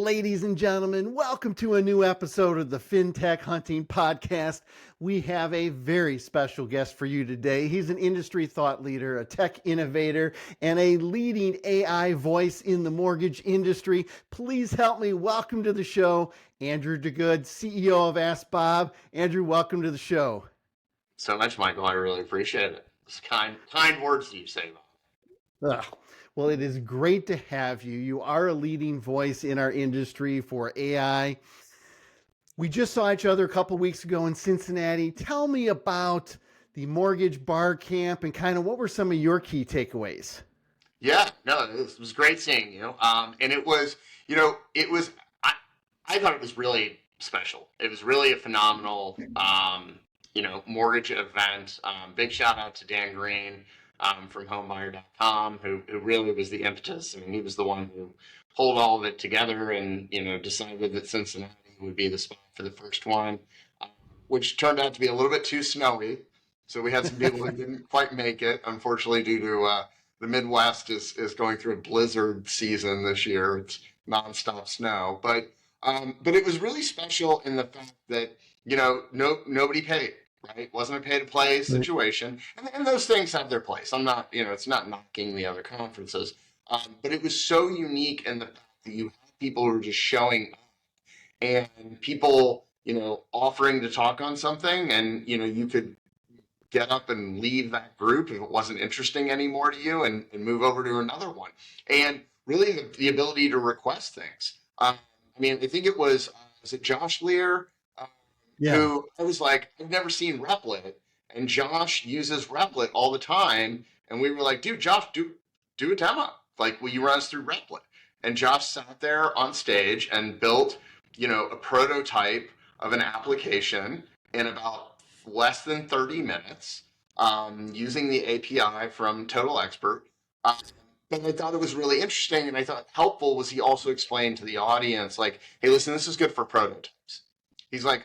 ladies and gentlemen, welcome to a new episode of the Fintech Hunting podcast. We have a very special guest for you today. He's an industry thought leader, a tech innovator, and a leading AI voice in the mortgage industry. Please help me welcome to the show, Andrew DeGood, CEO of AskBob. Andrew, welcome to the show. So much, Michael. I really appreciate it. It's kind words that you say about me. Well, it is great to have you. You are a leading voice in our industry for AI. We just saw each other a couple weeks ago in Cincinnati. Tell me about the Mortgage Bar Camp and kind of what were some of your key takeaways? Yeah, no, it was great seeing you. And it was, I thought it was really special. It was really a phenomenal, mortgage event. Big shout out to Dan Green. From homebuyer.com, who really was the impetus. I mean, he was the one who pulled all of it together and, decided that Cincinnati would be the spot for the first one, which turned out to be a little bit too snowy. So we had some people who didn't quite make it, unfortunately, due to the Midwest is going through a blizzard season this year. It's nonstop snow. But it was really special in the fact that, nobody paid. Right? Wasn't a pay-to-play situation. And those things have their place. I'm not, it's not knocking the other conferences. But it was so unique in the fact that you had people who were just showing up and people, offering to talk on something and, you could get up and leave that group if it wasn't interesting anymore to you and move over to another one. And really the ability to request things. I think it was it Josh Lear? Yeah. Who I was like, I've never seen Replit, and Josh uses Replit all the time. And we were like, dude, Josh, do a demo. Like, will you run us through Replit? And Josh sat there on stage and built, a prototype of an application in about less than 30 minutes using the API from Total Expert. But I thought it was really interesting, and I thought helpful was he also explained to the audience, like, hey, listen, this is good for prototypes. He's like,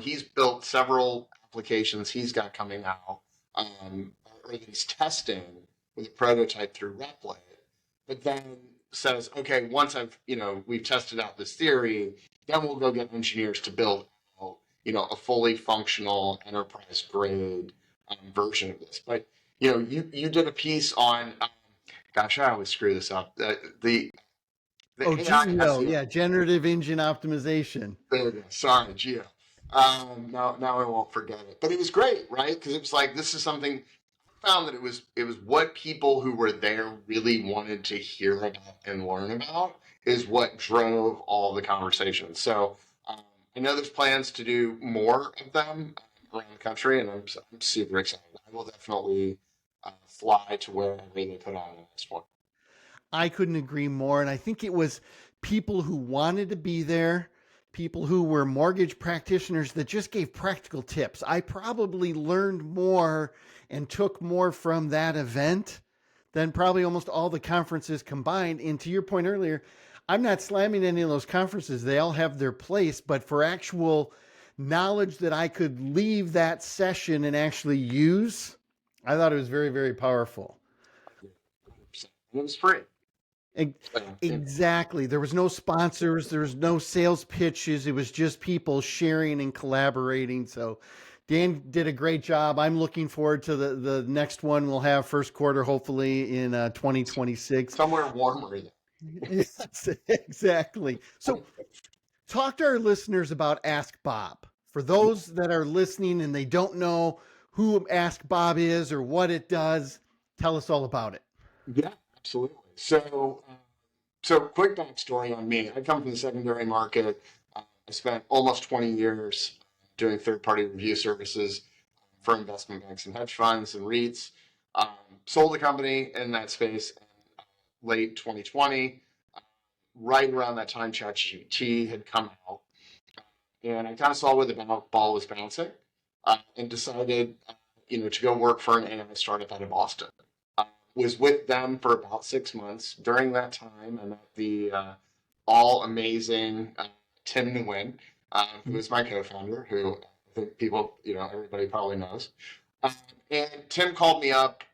he's built several applications he's got coming out, or he's testing with a prototype through Replit, but then says, okay, once we've tested out this theory, then we'll go get engineers to build out, a fully functional enterprise grade version of this. But, you did a piece on, gosh, I always screw this up. The GEO, yeah, Generative Engine Optimization. There it is. Sorry, Geo. Now I won't forget it. But it was great, right? Because it was like, this is something I found that it was what people who were there really wanted to hear about and learn about is what drove all the conversations. So I know there's plans to do more of them around the country, and I'm super excited. I will definitely fly to wherever they put on the next one. I couldn't agree more. And I think it was people who wanted to be there, people who were mortgage practitioners that just gave practical tips. I probably learned more and took more from that event than probably almost all the conferences combined. And to your point earlier, I'm not slamming any of those conferences. They all have their place, but for actual knowledge that I could leave that session and actually use, I thought it was very, very powerful. It was free. Exactly. There was no sponsors. There was no sales pitches. It was just people sharing and collaborating. So Dan did a great job. I'm looking forward to the next one we'll have first quarter, hopefully in 2026. Somewhere warmer. Yes, exactly. So talk to our listeners about AskBob. For those that are listening and they don't know who AskBob is or what it does, tell us all about it. Yeah, absolutely. So quick backstory on me. I come from the secondary market. I spent almost 20 years doing third-party review services for investment banks and hedge funds and REITs. Sold the company in that space in late 2020. Right around that time, ChatGPT had come out. And I kind of saw where the ball was bouncing and decided, to go work for an AI startup out of Boston. Was with them for about 6 months. During that time, I met the all amazing Tim Nguyen, who is my co-founder, who I think people, everybody probably knows. And Tim called me up,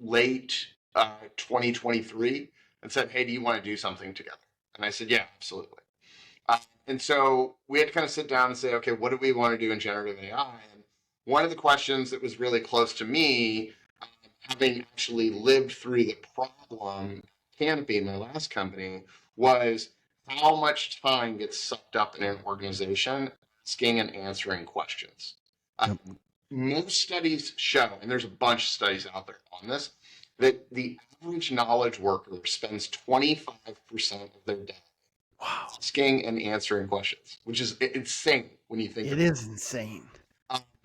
late 2023 and said, hey, do you want to do something together? And I said, yeah, absolutely. And so we had to kind of sit down and say, okay, what do we want to do in generative AI? And one of the questions that was really close to me, having actually lived through the problem Canopy, my last company, was how much time gets sucked up in an organization asking and answering questions. Yep. Most studies show, and there's a bunch of studies out there on this, that the average knowledge worker spends 25% of their day Wow. asking and answering questions, which is insane when you think It about it. is insane.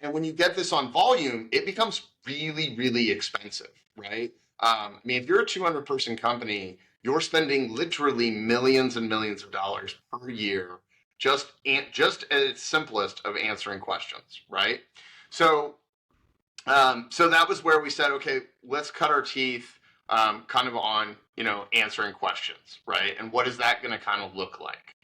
And when you get this on volume, it becomes really, really expensive, right? I mean, if you're a 200 person company, you're spending literally millions and millions of dollars per year just at its simplest of answering questions, right? So, so that was where we said, okay, let's cut our teeth, kind of on answering questions, right? And what is that going to kind of look like?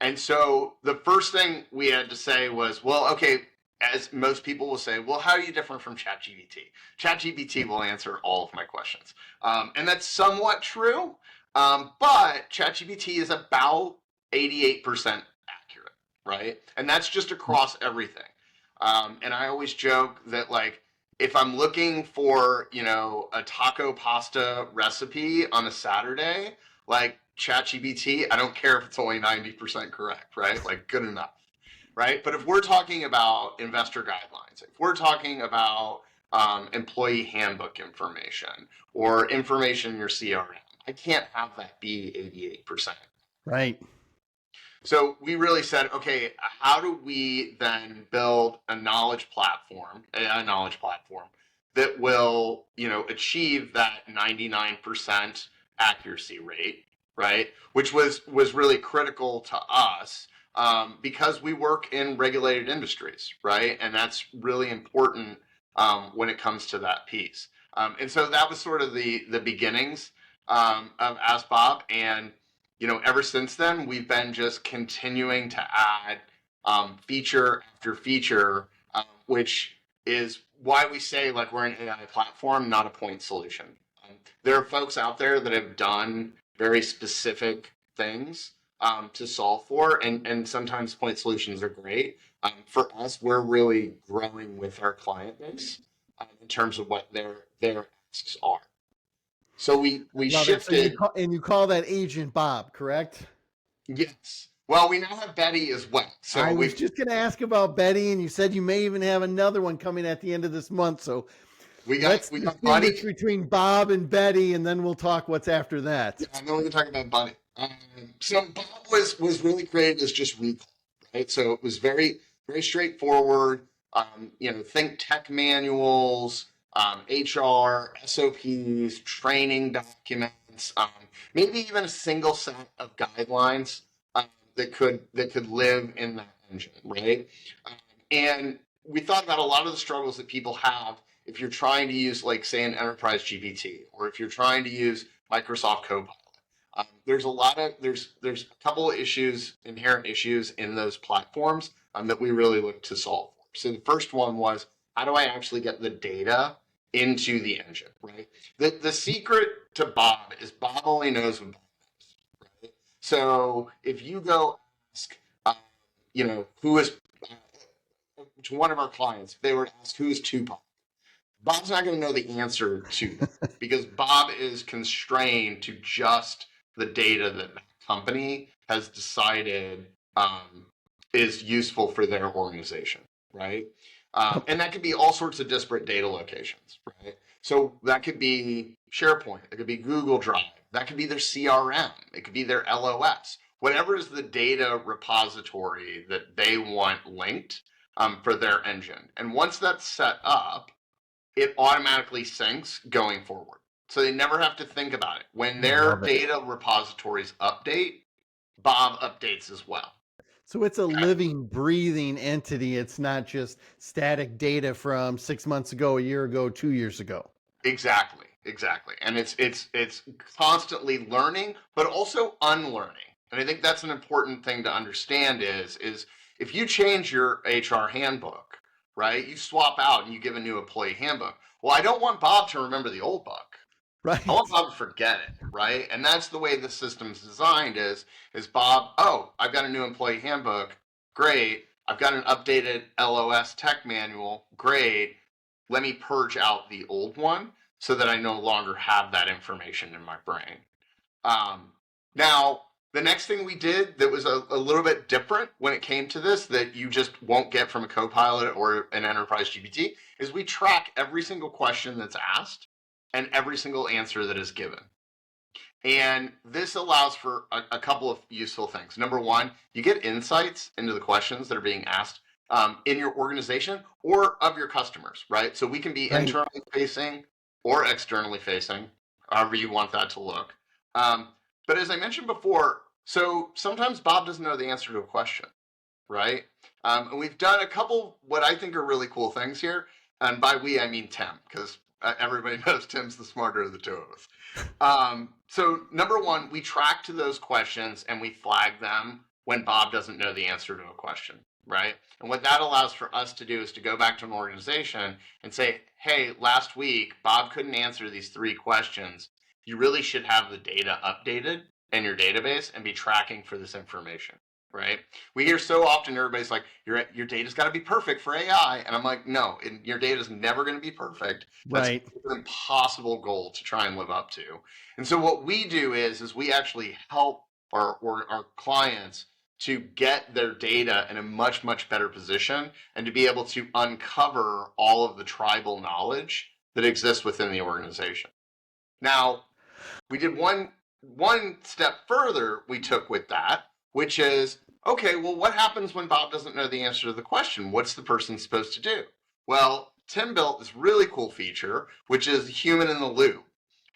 And so the first thing we had to say was, well, okay, as most people will say, well, how are you different from ChatGPT? ChatGPT will answer all of my questions. And that's somewhat true, but ChatGPT is about 88% accurate, right? And that's just across everything. And I always joke that, like, if I'm looking for, a taco pasta recipe on a Saturday, like ChatGPT, I don't care if it's only 90% correct, right? Like, good enough, right? But if we're talking about investor guidelines, if we're talking about employee handbook information or information in your CRM, I can't have that be 88%. Right. So we really said, okay, how do we then build a knowledge platform that will, achieve that 99% accuracy rate, right? Which was really critical to us, because we work in regulated industries, right? And that's really important when it comes to that piece. And so that was sort of the beginnings of AskBob. And ever since then, we've been just continuing to add feature after feature, which is why we say, like, we're an AI platform, not a point solution. There are folks out there that have done very specific things to solve for, and sometimes point solutions are great. For us, we're really growing with our client base in terms of what their asks are. So we Love it. So shifted. you call that Agent Bob, correct? Yes. Well, we now have Betty as well. So I was we've just going to ask about Betty, and you said you may even have another one coming at the end of this month. So let's we got distinguish Buddy. between Bob and Betty, and then we'll talk what's after that. Yeah, I know we can talk about Buddy. So Bob was really created as just recall, right? So it was very very straightforward. Think tech manuals, HR, SOPs, training documents, maybe even a single set of guidelines that could live in that engine, right? And we thought about a lot of the struggles that people have if you're trying to use, like, say, an enterprise GPT, or if you're trying to use Microsoft Copilot. There's a couple of inherent issues in those platforms that we really look to solve for. So the first one was, how do I actually get the data into the engine, right? The secret to Bob is Bob only knows what Bob knows, right? So if you go ask, who is, to one of our clients, if they were to ask who is Tupac, Bob's not going to know the answer to that because Bob is constrained to just the data that the company has decided is useful for their organization, right? And that could be all sorts of disparate data locations, right? So that could be SharePoint, it could be Google Drive, that could be their CRM, it could be their LOS, whatever is the data repository that they want linked for their engine. And once that's set up, it automatically syncs going forward. So they never have to think about it. When their data repositories update, Bob updates as well. So it's a living, breathing entity. It's not just static data from 6 months ago, a year ago, 2 years ago. Exactly. And it's constantly learning, but also unlearning. And I think that's an important thing to understand is if you change your HR handbook, right? You swap out and you give a new employee handbook. Well, I don't want Bob to remember the old book, I want Bob to forget it, right? And that's the way the system's designed is Bob, oh, I've got a new employee handbook. Great. I've got an updated LOS tech manual. Great. Let me purge out the old one so that I no longer have that information in my brain. Now, the next thing we did that was a little bit different when it came to this that you just won't get from a Copilot or an enterprise GPT is we track every single question that's asked and every single answer that is given. And this allows for a couple of useful things. Number one, you get insights into the questions that are being asked in your organization or of your customers, right? So we can be Right. internally facing or externally facing, however you want that to look. But as I mentioned before, so sometimes Bob doesn't know the answer to a question, right? And we've done a couple what I think are really cool things here. And by we, I mean Tim, because everybody knows Tim's the smarter of the two of us. So number one, we track to those questions and we flag them when Bob doesn't know the answer to a question, right? And what that allows for us to do is to go back to an organization and say, hey, last week, Bob couldn't answer these 3 questions. You really should have the data updated in your database and be tracking for this information, right? We hear so often everybody's like, your data's got to be perfect for AI. And I'm like, no, your data's never going to be perfect. That's Right. an impossible goal to try and live up to. And so what we do is we actually help our clients to get their data in a much, much better position and to be able to uncover all of the tribal knowledge that exists within the organization. Now, we did one step further we took with that, which is, okay, well, what happens when Bob doesn't know the answer to the question? What's the person supposed to do? Well, Tim built this really cool feature, which is human in the loop.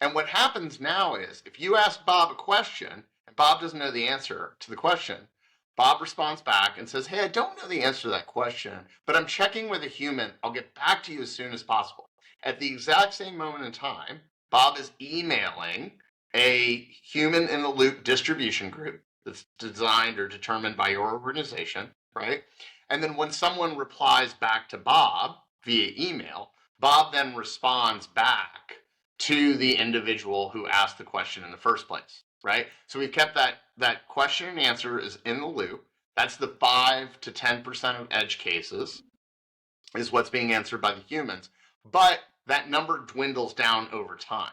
And what happens now is if you ask Bob a question and Bob doesn't know the answer to the question, Bob responds back and says, hey, I don't know the answer to that question, but I'm checking with a human. I'll get back to you as soon as possible. At the exact same moment in time, Bob is emailing a human in the loop distribution group that's designed or determined by your organization, right? And then when someone replies back to Bob via email, Bob then responds back to the individual who asked the question in the first place, right? So we've kept that question and answer is in the loop. That's the 5 to 10% of edge cases is what's being answered by the humans. But that number dwindles down over time,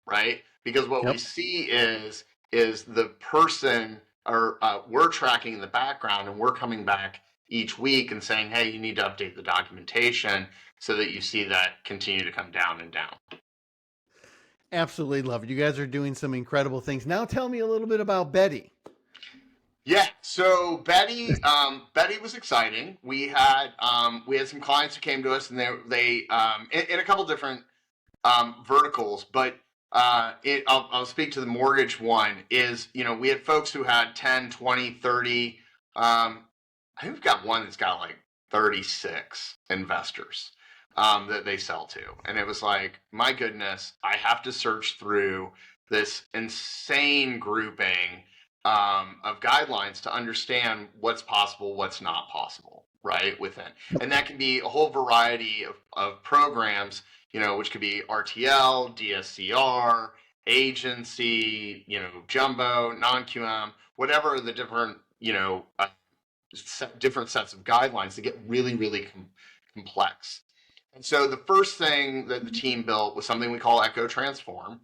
right? Because what we see is the person or we're tracking in the background and we're coming back each week and saying, hey, you need to update the documentation so that you see that continue to come down and down. Absolutely love it. You guys are doing some incredible things. Now tell me a little bit about Betty. Yeah, so Betty was exciting. We had some clients who came to us, and they in a couple different verticals, but I'll speak to the mortgage one. Is we had folks who had 10, 20, 30. I think we've got one that's got like 36 investors that they sell to, and it was like, my goodness, I have to search through this insane grouping of guidelines to understand what's possible, what's not possible, right, within. And that can be a whole variety of programs, which could be RTL, DSCR, agency, jumbo, non-QM, whatever the different, different sets of guidelines that get really, really complex. And so the first thing that the team built was something we call Echo Transform.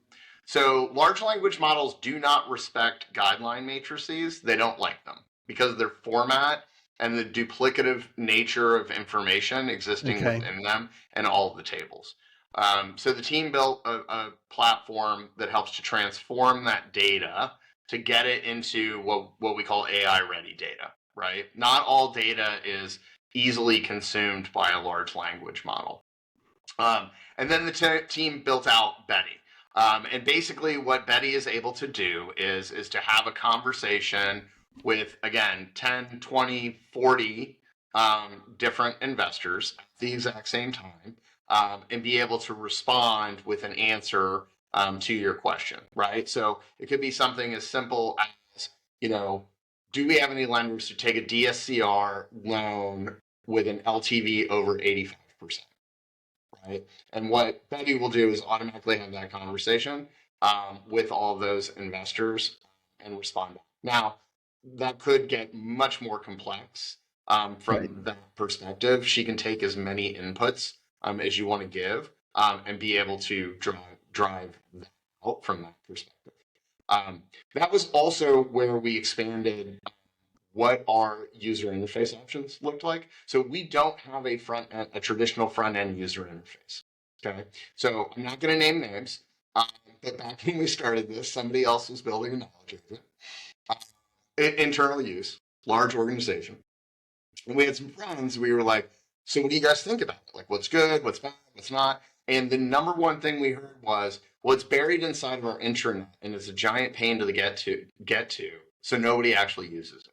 So large language models do not respect guideline matrices. They don't like them because of their format and the duplicative nature of information existing within them and all of the tables. So the team built a platform that helps to transform that data to get it into what we call AI-ready data, right? Not all data is easily consumed by a large language model. And then the team built out Betty. And basically what Betty is able to do is to have a conversation with, again, 10, 20, 40 different investors at the exact same time and be able to respond with an answer to your question, right? So it could be something as simple as, do we have any lenders who take a DSCR loan with an LTV over 85%? Right? And what Betty will do is automatically have that conversation with all of those investors and respond back. Now, that could get much more complex Right. from that perspective. She can take as many inputs as you want to give and be able to drive that out from that perspective. That was also where we expanded what our user interface options looked like. So we don't have a traditional front end user interface. Okay, so I'm not going to name names, but back when we started this, somebody else was building a knowledge agent, uh, internal use, large organization, and we had some friends. We were like, "So what do you guys think about it? Like, what's good, what's bad, what's not?" And the number one thing we heard was, "Well, it's buried inside of our intranet, and it's a giant pain to get to, so nobody actually uses it."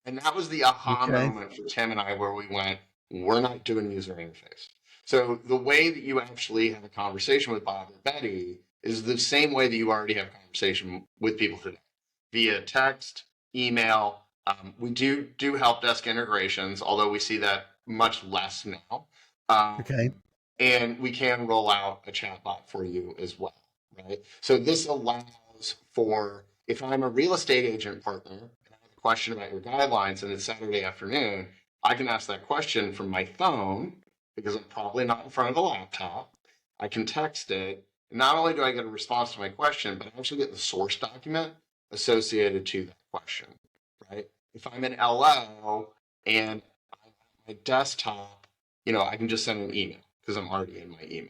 And that was the aha Okay. moment for Tim and I where we went, we're not doing user interface. So the way that you actually have a conversation with Bob or Betty is the same way that you already have a conversation with people today, via text, email. We do help desk integrations, although we see that much less now. Okay. And we can roll out a chatbot for you as well, right? So this allows for, if I'm a real estate agent partner and I have a question about your guidelines and it's Saturday afternoon, I can ask that question from my phone because I'm probably not in front of a laptop. I can text it. And not only do I get a response to my question, but I actually get the source document associated to that question, right? If I'm in LO and I'm on my desktop, I can just send an email because I'm already in my email.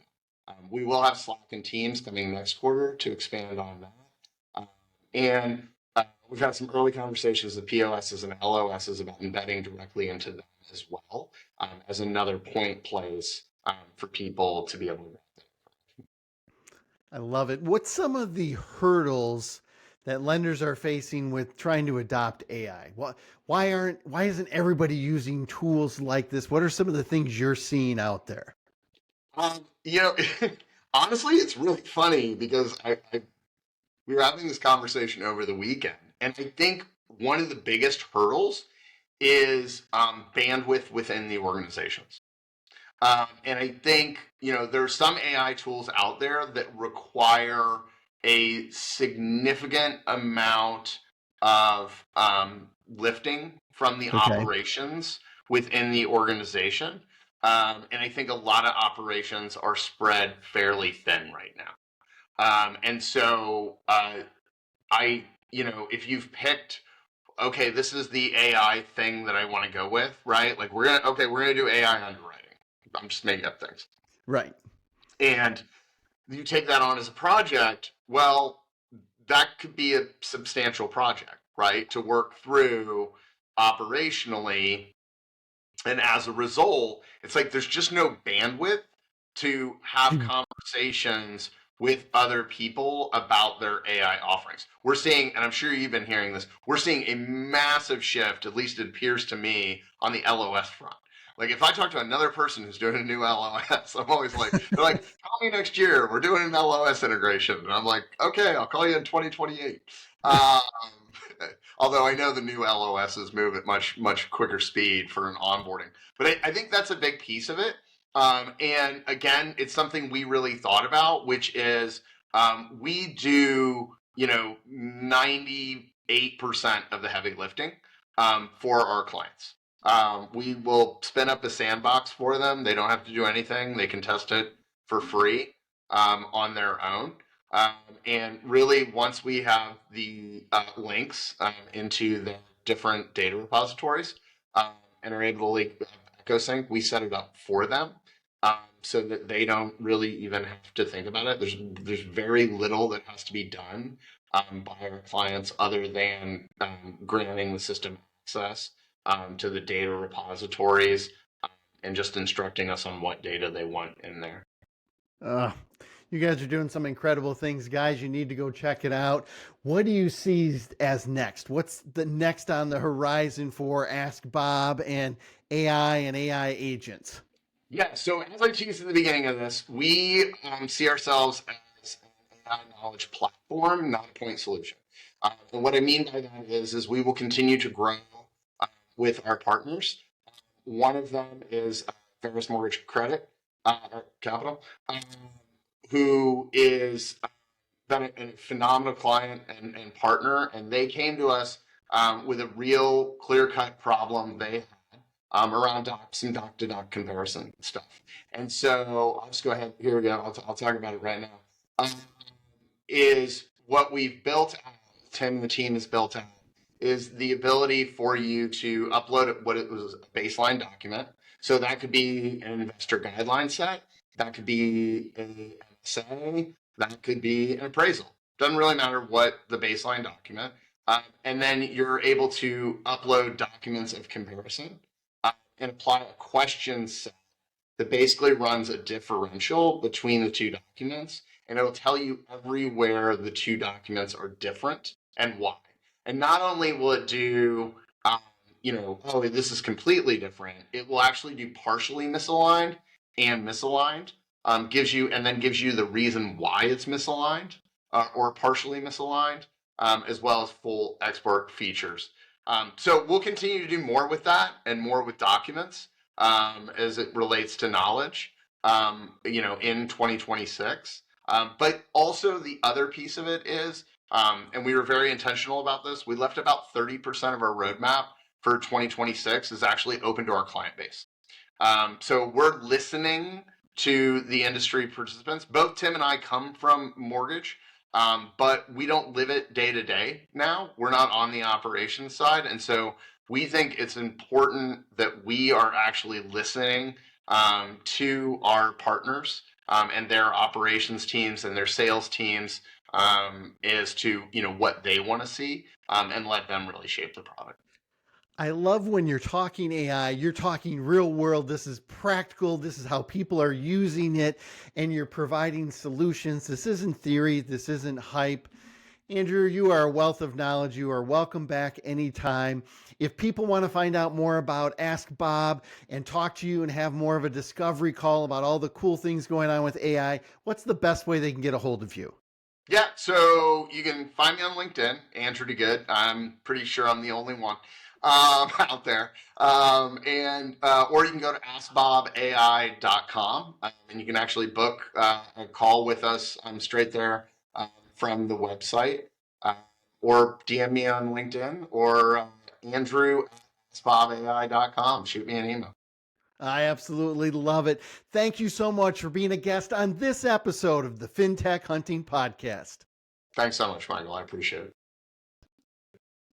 We will have Slack and Teams coming next quarter to expand on that. And we've had some early conversations with POSs and LOSs about embedding directly into them as well, as another point place for people to be able to. I love it. What's some of the hurdles that lenders are facing with trying to adopt AI? Why isn't everybody using tools like this? What are some of the things you're seeing out there? Um, you know, honestly, it's really funny because we were having this conversation over the weekend, and I think one of the biggest hurdles is bandwidth within the organizations. And I think, there's some AI tools out there that require a significant amount of lifting from the Okay. operations within the organization. And I think a lot of operations are spread fairly thin right now. And so if you've picked, okay, this is the AI thing that I want to go with, right? Like we're gonna do AI underwriting. I'm just making up things. Right. And you take that on as a project, well, that could be a substantial project, right? To work through operationally. And as a result, it's like there's just no bandwidth to have conversations with other people about their AI offerings. We're seeing, and I'm sure you've been hearing this, we're seeing a massive shift, at least it appears to me, on the LOS front. Like if I talk to another person who's doing a new LOS, I'm always like, they're like, call me next year. We're doing an LOS integration. And I'm like, okay, I'll call you in 2028. Um, Although I know the new LOSs move at much, much quicker speed for an onboarding. But I think that's a big piece of it. And again, it's something we really thought about, which is we do, 98% of the heavy lifting for our clients. We will spin up a sandbox for them. They don't have to do anything. They can test it for free on their own. Um, and really, once we have the links into the different data repositories and are able to echo sync, we set it up for them so that they don't really even have to think about it. There's very little that has to be done by our clients other than granting the system access to the data repositories and just instructing us on what data they want in there. Uh, you guys are doing some incredible things, guys. You need to go check it out. What do you see as next? What's the next on the horizon for Ask Bob and AI agents? Yeah, so as I teased at the beginning of this, we see ourselves as an AI knowledge platform, not a point solution. And what I mean by that is we will continue to grow with our partners. One of them is Ferris Mortgage Credit or Capital, who is been a phenomenal client and partner, and they came to us with a real clear-cut problem they had around some doc-to-doc comparison stuff. And so I'll just go ahead. Here we go. I'll talk about it right now. Is what we've built out, Tim and the team has built out, is the ability for you to upload what it was a baseline document. So that could be an investor guideline set, that could be an MSA, that could be an appraisal. Doesn't really matter what the baseline document. And then you're able to upload documents of comparison and apply a question set that basically runs a differential between the two documents, and it'll tell you everywhere the two documents are different and why. And not only will it do, oh, this is completely different, it will actually do partially misaligned and misaligned, gives you the reason why it's misaligned or partially misaligned, as well as full export features. So we'll continue to do more with that and more with documents as it relates to knowledge, in 2026. But also the other piece of it is, and we were very intentional about this, we left about 30% of our roadmap for 2026 is actually open to our client base. So we're listening to the industry participants. Both Tim and I come from mortgage, but we don't live it day to day now. We're not on the operations side. And so we think it's important that we are actually listening to our partners and their operations teams and their sales teams as to what they want to see and let them really shape the product. I love when you're talking AI, you're talking real world. This is practical. This is how people are using it, and you're providing solutions. This isn't theory. This isn't hype. Andrew, you are a wealth of knowledge. You are welcome back anytime. If people want to find out more about Ask Bob and talk to you and have more of a discovery call about all the cool things going on with AI, what's the best way they can get a hold of you? Yeah, so you can find me on LinkedIn, Andrew DeGood. I'm pretty sure I'm the only one out there. Or you can go to askbobai.com and you can actually book a call with us straight there from the website, or DM me on LinkedIn, or Andrew at askbobai.com. Shoot me an email. I absolutely love it. Thank you so much for being a guest on this episode of the Fintech Hunting Podcast. Thanks so much, Michael. I appreciate it.